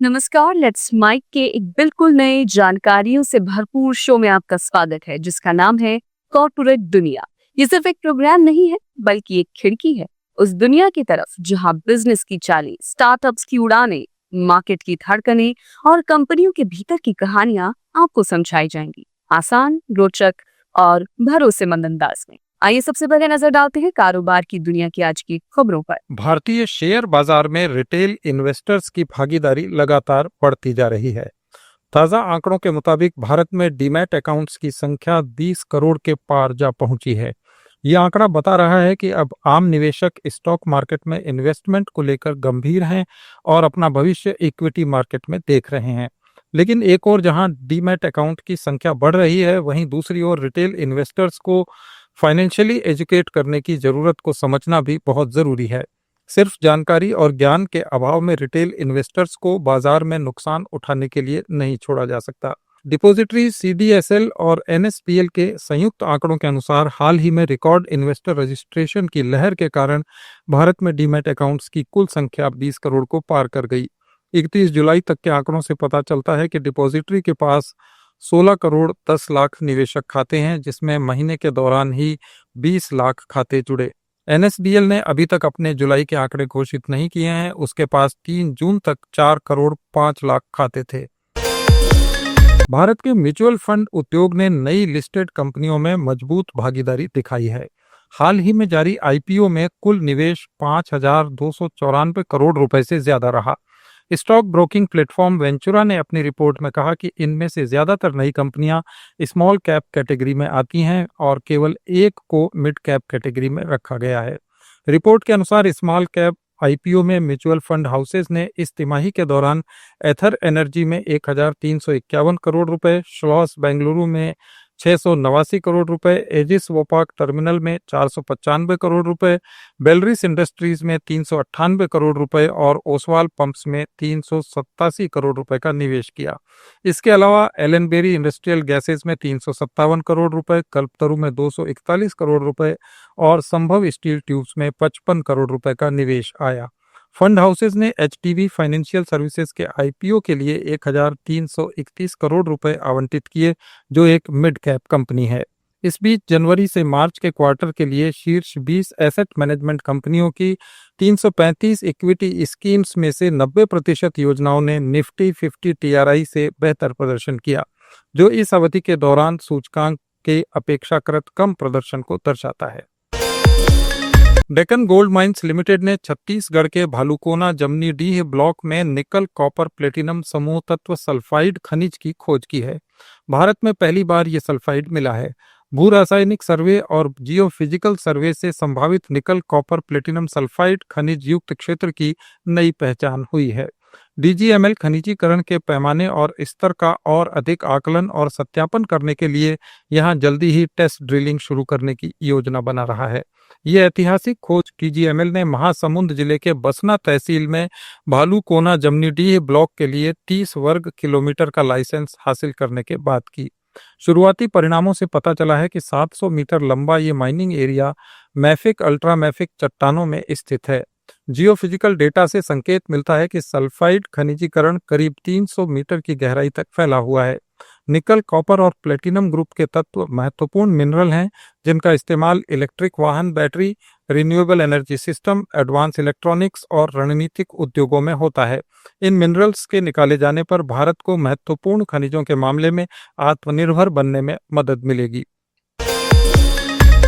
नमस्कार। Let's mic के एक बिल्कुल नए जानकारियों से भरपूर शो में आपका स्वागत है, जिसका नाम है कॉर्पोरेट दुनिया। ये सिर्फ एक प्रोग्राम नहीं है, बल्कि एक खिड़की है उस दुनिया की तरफ जहां बिजनेस की चालें, स्टार्टअप्स की उड़ानें, मार्केट की धड़कनें और कंपनियों के भीतर की कहानियां आपको समझाई जाएंगी, आसान, रोचक और भरोसेमंद अंदाज में। आइए सबसे पहले नजर डालते हैं कारोबार की दुनिया की आज की खबरों पर। भारतीय शेयर बाजार में रिटेल इन्वेस्टर्स की भागीदारी लगातार बढ़ती जा रही है। ताजा आंकड़ों के मुताबिक भारत में डीमैट अकाउंट्स की संख्या 20 करोड़ के पार जा पहुंची है। यह आंकड़ा बता रहा है कि अब आम निवेशक स्टॉक मार्केट में इन्वेस्टमेंट को लेकर गंभीर हैं और अपना भविष्य इक्विटी मार्केट में देख रहे हैं। लेकिन एक और जहां डीमैट अकाउंट की संख्या बढ़ रही है, वहीं दूसरी ओर रिटेल इन्वेस्टर्स को फाइनेंशियली एजुकेट करने की जरूरत को समझना भी बहुत जरूरी है। सिर्फ जानकारी और ज्ञान के अभाव में रिटेल इन्वेस्टर्स को बाजार में नुकसान उठाने के लिए नहीं छोड़ा जा सकता। डिपॉजिटरी सीडीएसएल और एनएसपीएल के संयुक्त आंकड़ों के अनुसार हाल ही में रिकॉर्ड इन्वेस्टर रजिस्ट्रेशन की लहर के कारण भारत में डीमैट अकाउंट्स की कुल संख्या 20 करोड़ को पार कर गई। 31 जुलाई तक के आंकड़ों से पता चलता है कि डिपॉजिटरी के पास 16 करोड़ 10 लाख निवेशक खाते हैं, जिसमें महीने के दौरान ही 20 लाख खाते जुड़े। एनएसडीएल ने अभी तक अपने जुलाई के आंकड़े घोषित नहीं किए हैं। उसके पास 3 जून तक 4 करोड़ 5 लाख खाते थे। भारत के म्यूचुअल फंड उद्योग ने नई लिस्टेड कंपनियों में मजबूत भागीदारी दिखाई है। हाल ही में जारी आईपीओ में कुल निवेश 5,294 करोड़ रुपए से ज्यादा रहा। स्टॉक ब्रोकिंग प्लेटफॉर्म वेंचुरा ने अपनी रिपोर्ट में कहा कि इनमें से ज्यादातर नई कंपनियां स्मॉल कैप कैटेगरी में आती हैं और केवल एक को मिड कैप कैटेगरी में रखा गया है। रिपोर्ट के अनुसार स्मॉल कैप आईपीओ में म्यूचुअल फंड हाउसेज ने इस तिमाही के दौरान एथर एनर्जी में 1,351 करोड़ रुपए, श्लॉस बेंगलुरु में 689 करोड़ रुपए, एजिस वोपाक टर्मिनल में 495 करोड़ रुपए, बेलरिस इंडस्ट्रीज में 398 करोड़ रुपए और ओसवाल पंप्स में 387 करोड़ रुपए का निवेश किया। इसके अलावा एलएनबेरी इंडस्ट्रियल गैसेज में 357 करोड़ रुपए, कल्पतरु में 241 करोड़ रुपए और संभव स्टील ट्यूब्स में 55 करोड़ रुपए का निवेश आया। फंड हाउसेज ने एचटीवी फाइनेंशियल सर्विसेज के आईपीओ के लिए 1,331 करोड़ रुपए आवंटित किए, जो एक मिड कैप कंपनी है। इस बीच जनवरी से मार्च के क्वार्टर के लिए शीर्ष 20 एसेट मैनेजमेंट कंपनियों की 335 इक्विटी स्कीम्स में से 90% योजनाओं ने निफ्टी 50 टीआरआई से बेहतर प्रदर्शन किया, जो इस अवधि के दौरान सूचकांक के अपेक्षाकृत कम प्रदर्शन को दर्शाता है। डेक्कन गोल्ड माइंस लिमिटेड ने छत्तीसगढ़ के भालूकोना जमनीडीह ब्लॉक में निकल कॉपर प्लेटिनम समूह तत्व सल्फाइड खनिज की खोज की है। भारत में पहली बार ये सल्फाइड मिला है। भू रासायनिक सर्वे और जियोफिजिकल सर्वे से संभावित निकल कॉपर प्लेटिनम सल्फाइड खनिज युक्त क्षेत्र की नई पहचान हुई है। डीजीएमएल खनिजीकरण के पैमाने और स्तर का और अधिक आकलन और सत्यापन करने के लिए यहां जल्दी ही टेस्ट ड्रिलिंग शुरू करने की योजना बना रहा है। यह ऐतिहासिक खोज डीजीएमएल ने महासमुंद जिले के बसना तहसील में भालूकोना जमनीडीह ब्लॉक के लिए 30 वर्ग किलोमीटर का लाइसेंस हासिल करने के बाद की। शुरुआती परिणामों से पता चला है कि 700 मीटर लंबा ये माइनिंग एरिया मैफिक अल्ट्रामैफिक चट्टानों में स्थित है। जियोफिजिकल डेटा से संकेत मिलता है कि सल्फाइड खनिजीकरण करीब 300 मीटर की गहराई तक फैला हुआ है। निकल, कॉपर और प्लेटिनम ग्रुप के तत्व महत्वपूर्ण मिनरल हैं, जिनका इस्तेमाल इलेक्ट्रिक वाहन battery, renewable energy system, advance electronics और रणनीतिक उद्योगों में होता है। इन मिनरल्स के निकाले जाने पर भारत को महत्वपूर्ण खनिजों के मामले में आत्मनिर्भर बनने में मदद मिलेगी।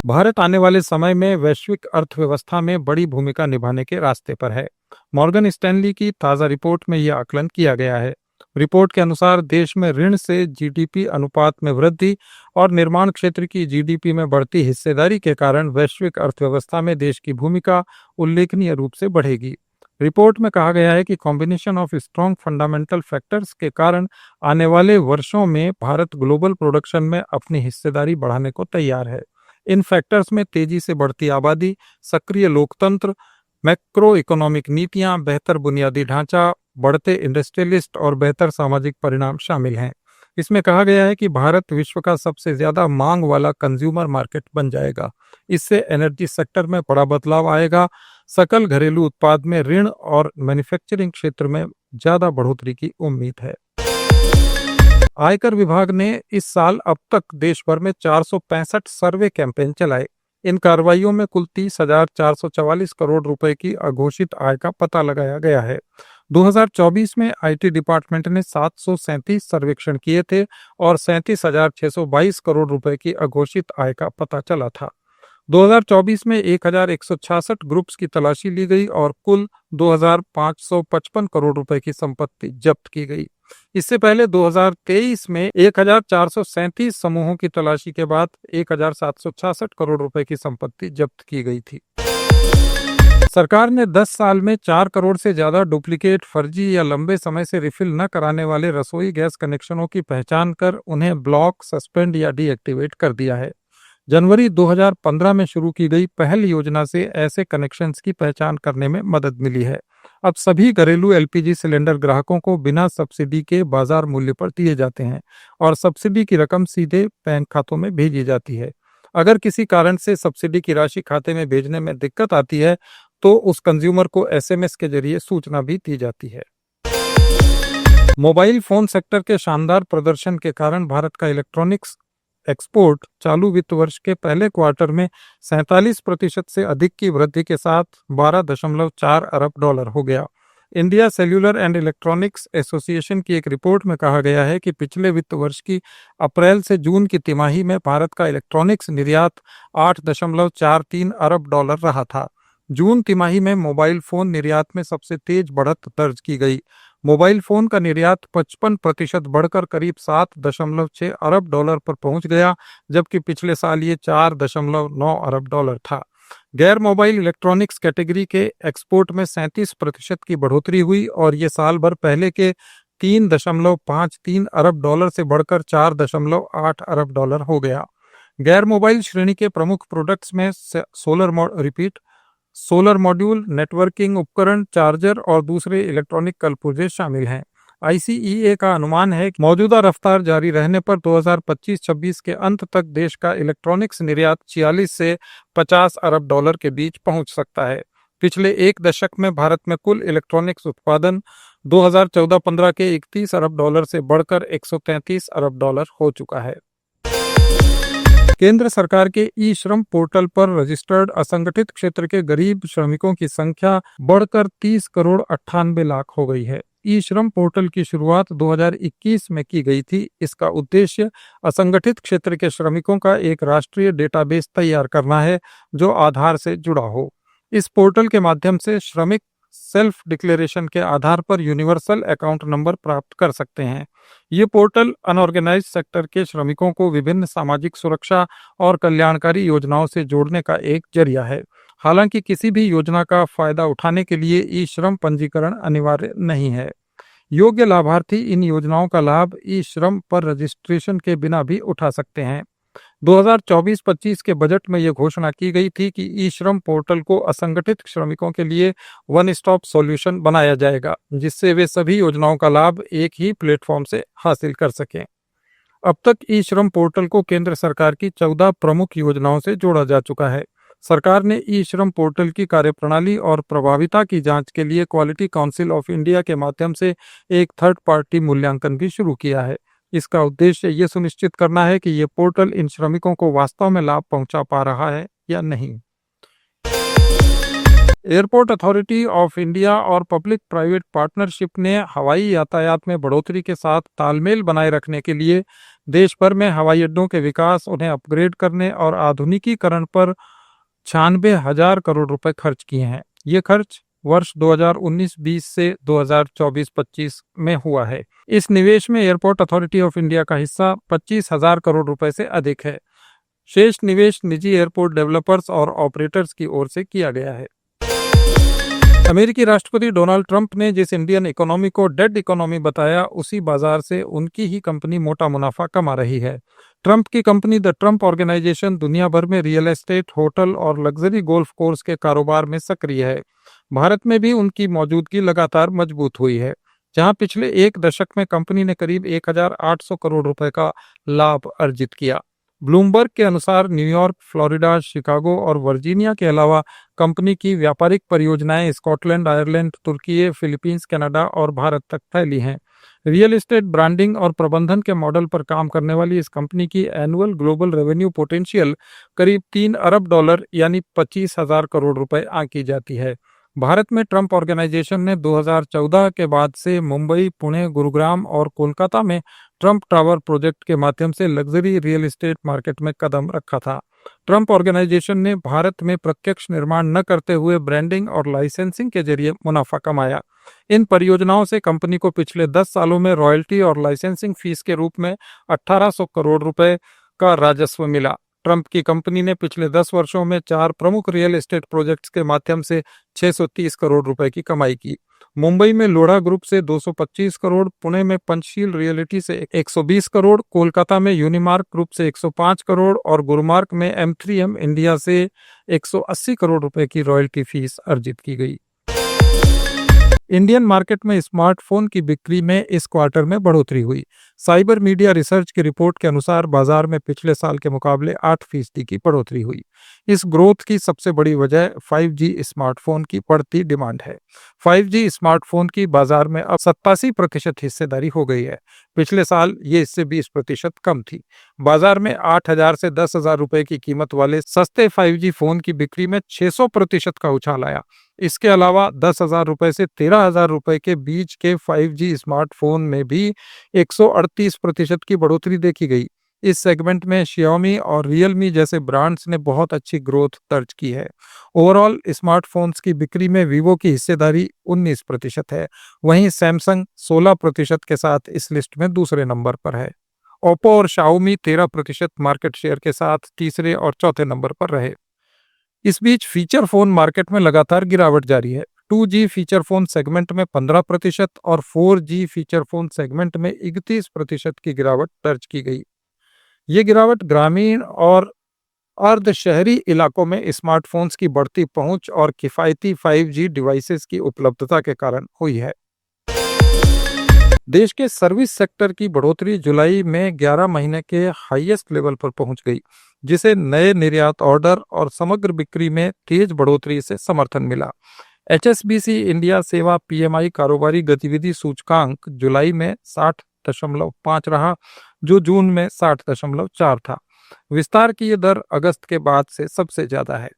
भारत आने वाले समय में वैश्विक अर्थव्यवस्था में बड़ी भूमिका निभाने के रास्ते पर है। मॉर्गन स्टैनली की ताज़ा रिपोर्ट में यह आकलन किया गया है। रिपोर्ट के अनुसार देश में ऋण से जीडीपी अनुपात में वृद्धि और निर्माण क्षेत्र की जीडीपी में बढ़ती हिस्सेदारी के कारण वैश्विक अर्थव्यवस्था में देश की भूमिका उल्लेखनीय रूप से बढ़ेगी। रिपोर्ट में कहा गया है कि combination of strong fundamental factors के कारण आने वाले वर्षों में भारत ग्लोबल प्रोडक्शन में अपनी हिस्सेदारी बढ़ाने को तैयार है। इन फैक्टर्स में तेजी से बढ़ती आबादी, सक्रिय लोकतंत्र, मैक्रो इकोनॉमिक नीतियां, बेहतर बुनियादी ढांचा, बढ़ते इंडस्ट्रियलिस्ट और बेहतर सामाजिक परिणाम शामिल हैं। इसमें कहा गया है कि भारत विश्व का सबसे ज्यादा मांग वाला कंज्यूमर मार्केट बन जाएगा। इससे एनर्जी सेक्टर में बड़ा बदलाव आएगा। सकल घरेलू उत्पाद में ऋण और मैन्युफैक्चरिंग क्षेत्र में ज्यादा बढ़ोतरी की उम्मीद है। आयकर विभाग ने इस साल अब तक देश भर में 465 सर्वे कैंपेन चलाए। इन कार्रवाइयों में कुल 30,444 करोड़ रुपए की अघोषित आय का पता लगाया गया है। 2024 में आईटी डिपार्टमेंट ने 737 सर्वेक्षण किए थे और 37,622 करोड़ रुपए की अघोषित आय का पता चला था। 2024 में 1,166 ग्रुप्स की तलाशी ली गई और कुल 2,555 करोड़ रुपए की संपत्ति जब्त की गई। इससे पहले 2023 में 1,437 समूहों की तलाशी के बाद 1,766 करोड़ रुपए की संपत्ति जब्त की गई थी। सरकार ने 10 साल में 4 करोड़ से ज्यादा डुप्लीकेट, फर्जी या लंबे समय से रिफिल न कराने वाले रसोई गैस कनेक्शनों की पहचान कर उन्हें ब्लॉक, सस्पेंड या डीएक्टिवेट कर दिया है। जनवरी 2015 में शुरू की गई पहल योजना से ऐसे कनेक्शंस की पहचान करने में मदद मिली है। अब सभी घरेलू एलपीजी सिलेंडर ग्राहकों को बिना सब्सिडी के बाजार मूल्य पर दिए जाते हैं और सब्सिडी की रकम सीधे बैंक खातों में भेजी जाती है। अगर किसी कारण से सब्सिडी की राशि खाते में भेजने में दिक्कत आती है तो उस कंज्यूमर को एसएमएस के जरिए सूचना भी दी जाती है। मोबाइल फोन सेक्टर के शानदार प्रदर्शन के कारण भारत का इलेक्ट्रॉनिक्स एक्सपोर्ट चालू वित्त वर्ष के पहले क्वार्टर में 47% से अधिक की वृद्धि के साथ 12.4 अरब डॉलर हो गया। India cellular and electronics association की एक रिपोर्ट में कहा गया है कि पिछले वित्त वर्ष की अप्रैल से जून की तिमाही में भारत का इलेक्ट्रॉनिक्स निर्यात 8.43 अरब डॉलर रहा था। जून तिमाही में मोबाइल फोन निर्यात में सबसे तेज बढ़त दर्ज की गई। मोबाइल फोन का निर्यात 55% बढ़कर करीब 7.6 अरब डॉलर पर पहुंच गया, जबकि पिछले साल ये 4.9 अरब डॉलर था। गैर मोबाइल इलेक्ट्रॉनिक्स कैटेगरी के एक्सपोर्ट में 37% की बढ़ोतरी हुई और ये साल भर पहले के 3.53 अरब डॉलर से बढ़कर 4.8 अरब डॉलर हो गया। गैर मोबाइल श्रेणी के प्रमुख प्रोडक्ट्स में सोलर मॉड्यूल, नेटवर्किंग उपकरण, चार्जर और दूसरे इलेक्ट्रॉनिक कलपुर्जे शामिल हैं। आईसीईए का अनुमान है कि मौजूदा रफ्तार जारी रहने पर 2025-26 के अंत तक देश का इलेक्ट्रॉनिक्स निर्यात 46 से 50 अरब डॉलर के बीच पहुंच सकता है। पिछले एक दशक में भारत में कुल इलेक्ट्रॉनिक्स उत्पादन 2014-15 के 31 अरब डॉलर से बढ़कर 133 अरब डॉलर हो चुका है। केंद्र सरकार के ई श्रम पोर्टल पर रजिस्टर्ड असंगठित क्षेत्र के गरीब श्रमिकों की संख्या बढ़कर 30 करोड़ 98 लाख हो गई है। ई श्रम पोर्टल की शुरुआत 2021 में की गई थी। इसका उद्देश्य असंगठित क्षेत्र के श्रमिकों का एक राष्ट्रीय डेटाबेस तैयार करना है जो आधार से जुड़ा हो। इस पोर्टल के माध्यम से श्रमिक सेल्फ डिक्लेरेशन के आधार पर यूनिवर्सल अकाउंट नंबर प्राप्त कर सकते हैं। ये पोर्टल अनऑर्गेनाइज्ड सेक्टर के श्रमिकों को विभिन्न सामाजिक सुरक्षा और कल्याणकारी योजनाओं से जोड़ने का एक जरिया है। हालांकि किसी भी योजना का फायदा उठाने के लिए ई श्रम पंजीकरण अनिवार्य नहीं है। योग्य लाभार्थी इन योजनाओं का लाभ ई श्रम पर रजिस्ट्रेशन के बिना भी उठा सकते हैं। 2024-25 के बजट में यह घोषणा की गई थी कि ई श्रम पोर्टल को असंगठित श्रमिकों के लिए वन स्टॉप सॉल्यूशन बनाया जाएगा, जिससे वे सभी योजनाओं का लाभ एक ही प्लेटफॉर्म से हासिल कर सकें। अब तक ई श्रम पोर्टल को केंद्र सरकार की 14 प्रमुख योजनाओं से जोड़ा जा चुका है। सरकार ने ई श्रम पोर्टल की कार्यप्रणाली और प्रभाविता की जांच के लिए क्वालिटी काउंसिल ऑफ इंडिया के माध्यम से एक थर्ड पार्टी मूल्यांकन भी शुरू किया है। इसका उद्देश्य ये सुनिश्चित करना है कि ये पोर्टल इन श्रमिकों को वास्तव में लाभ पहुंचा पा रहा है या नहीं। एयरपोर्ट अथॉरिटी ऑफ इंडिया और पब्लिक प्राइवेट पार्टनरशिप ने हवाई यातायात में बढ़ोतरी के साथ तालमेल बनाए रखने के लिए देश भर में हवाई अड्डों के विकास, उन्हें अपग्रेड करने और आधुनिकीकरण पर 96,000 करोड़ रुपए खर्च किए हैं। ये खर्च वर्ष 2019-20 से 2024-25 में हुआ है। इस निवेश में एयरपोर्ट अथॉरिटी ऑफ इंडिया का हिस्सा 25,000 करोड़ रुपए से अधिक है। शेष निवेश निजी एयरपोर्ट डेवलपर्स और ऑपरेटर्स की ओर से किया गया है। अमेरिकी राष्ट्रपति डोनाल्ड ट्रंप ने जिस इंडियन इकोनॉमी को डेड इकोनॉमी बताया, उसी बाजार से उनकी ही कंपनी मोटा मुनाफा कमा रही है। ट्रंप की कंपनी द ट्रंप ऑर्गेनाइजेशन दुनिया भर में रियल एस्टेट, होटल और लग्जरी गोल्फ कोर्स के कारोबार में सक्रिय है। भारत में भी उनकी मौजूदगी लगातार मजबूत हुई है, जहां पिछले एक दशक में कंपनी ने करीब 1,800 करोड़ रुपए का लाभ अर्जित किया। ब्लूमबर्ग के अनुसार न्यूयॉर्क, फ्लोरिडा, शिकागो और वर्जीनिया के अलावा कंपनी की व्यापारिक परियोजनाएं स्कॉटलैंड, आयरलैंड, तुर्की, फिलीपींस, कनाडा और भारत तक फैली हैं। रियल एस्टेट ब्रांडिंग और प्रबंधन के मॉडल पर काम करने वाली इस कंपनी की एनुअल ग्लोबल रेवेन्यू पोटेंशियल करीब $3 अरब यानी 25,000 करोड़ रुपए आंकी जाती है। भारत में ट्रंप ऑर्गेनाइजेशन ने 2014 के बाद से मुंबई, पुणे, गुरुग्राम और कोलकाता में ट्रंप टावर प्रोजेक्ट के माध्यम से लग्जरी रियल एस्टेट मार्केट में कदम रखा था। ट्रंप ऑर्गेनाइजेशन ने भारत में प्रत्यक्ष निर्माण न करते हुए ब्रांडिंग और लाइसेंसिंग के जरिए मुनाफा कमाया। इन परियोजनाओं से कंपनी को पिछले 10 सालों में रॉयल्टी और लाइसेंसिंग फीस के रूप में 1800 करोड़ रुपए का राजस्व मिला। ट्रंप की कंपनी ने पिछले 10 वर्षों में 4 प्रमुख रियल एस्टेट प्रोजेक्ट्स के माध्यम से 630 करोड़ रुपए की कमाई की। मुंबई में लोढ़ा ग्रुप से 225 करोड़, पुणे में पंचशील रियलिटी से 120 करोड़, कोलकाता में यूनिमार्क ग्रुप से 105 करोड़ और गुरुमार्क में M3M इंडिया से 180 करोड़ रुपए की रॉयल्टी फीस अर्जित की गई। इंडियन मार्केट में स्मार्टफोन की बिक्री में इस क्वार्टर में बढ़ोतरी हुई। साइबर मीडिया रिसर्च की रिपोर्ट के अनुसार बाजार में पिछले साल के मुकाबले 8% की बढ़ोतरी हुई। इस ग्रोथ की सबसे बड़ी वजह 5G स्मार्टफोन की बढ़ती डिमांड है। 5G स्मार्टफोन की बाजार में अब 87% हिस्सेदारी हो गई है। पिछले साल ये इससे 20% कम थी। बाजार में 8,000 से 10,000 रुपए की कीमत वाले सस्ते 5G फोन की बिक्री में 600% का उछाल आया। इसके अलावा 10,000 रुपए से 13,000 रुपए के बीच के 5G स्मार्टफोन में भी 138% की बढ़ोतरी देखी गई। इस सेगमेंट में Xiaomi और Realme जैसे ब्रांड्स ने बहुत अच्छी ग्रोथ दर्ज की है। ओवरऑल स्मार्टफोन्स की बिक्री में Vivo की हिस्सेदारी 19% है। वहीं Samsung 16% के साथ इस लिस्ट में दूसरे नंबर पर है। Oppo और Xiaomi 13% मार्केट शेयर के साथ तीसरे और चौथे नंबर पर रहे। इस बीच फीचर फोन मार्केट में लगातार गिरावट जारी है। 2G फीचर फोन सेगमेंट में 15% और 4G फीचर फोन सेगमेंट में 31% की गिरावट दर्ज की गई। ये गिरावट ग्रामीण और अर्ध शहरी इलाकों में स्मार्टफोन्स की बढ़ती पहुंच और किफायती 5G डिवाइसेस की उपलब्धता के कारण हुई है। देश के सर्विस सेक्टर की बढ़ोतरी जुलाई में 11 महीने के हाईएस्ट लेवल पर पहुंच गई, जिसे नए निर्यात ऑर्डर और समग्र बिक्री में तेज बढ़ोतरी से समर्थन मिला। HSBC इंडिया सेवा PMI कारोबारी गतिविधि सूचकांक जुलाई में 60.5 रहा, जो जून में 60.4 था। विस्तार की यह दर अगस्त के बाद से सबसे ज्यादा है।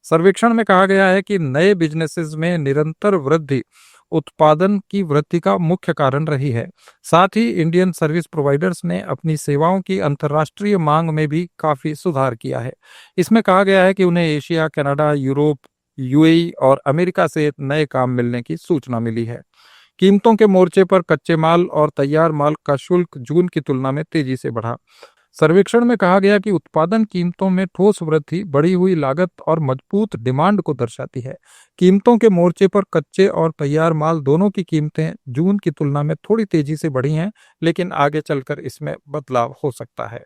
सर्वेक्षण में कहा गया है कि नए बिजनेसेस में निरंतर वृद्धि उत्पादन की वृद्धि का मुख्य कारण रही है। साथ ही इंडियन सर्विस प्रोवाइडर्स ने अपनी सेवाओं की अंतर्राष्ट्रीय मांग में भी काफी सुधार किया है। इसमें कहा गया है कि उन्हें एशिया, कनाडा, यूरोप, UAE और अमेरिका से नए काम मिलने की सूचना मिली है। कीमतों के मोर्चे पर कच्चे माल और तैयार माल का शुल्क जून की तुलना में तेजी से बढ़ा। सर्वेक्षण में कहा गया कि उत्पादन कीमतों में ठोस वृद्धि बढ़ी हुई लागत और मजबूत डिमांड को दर्शाती है। कीमतों के मोर्चे पर कच्चे और तैयार माल दोनों की कीमतें जून की तुलना में थोड़ी तेजी से बढ़ी हैं, लेकिन आगे चलकर इसमें बदलाव हो सकता है।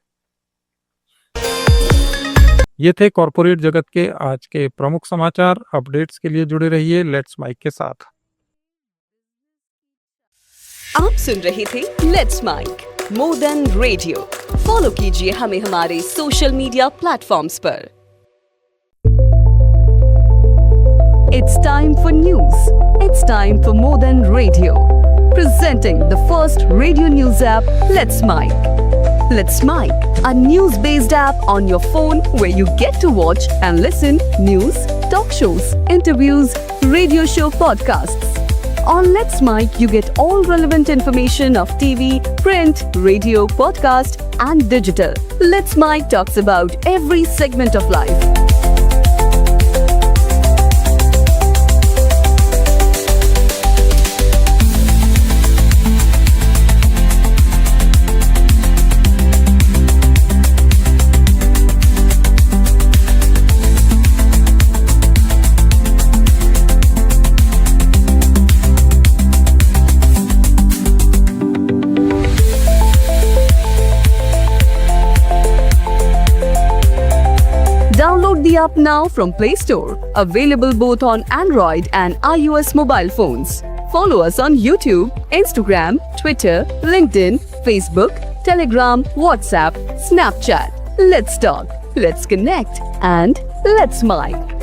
ये थे कॉर्पोरेट जगत के आज के प्रमुख समाचार। अपडेट्स के लिए जुड़े रहिए लेट्स माइक के साथ। आप सुन रहे थे let's mike more than radio. Follow कीजिए हमें हमारे सोशल मीडिया प्लेटफॉर्म्स पर। It's time for news. It's time for more than radio. Presenting the first radio news app, Let's Mic. Let's Mic, a news-based app on your phone where you get to watch and listen news, talk shows, interviews, radio show podcasts. On Let's Mic, you get all relevant information of TV, print, radio, podcast, and digital. Let's Mic talks about every segment of life. Download the app now from Play Store. Available both on Android and iOS mobile phones. Follow us on YouTube, Instagram, Twitter, LinkedIn, Facebook, Telegram, WhatsApp, Snapchat. Let's talk, let's connect, and let's smile.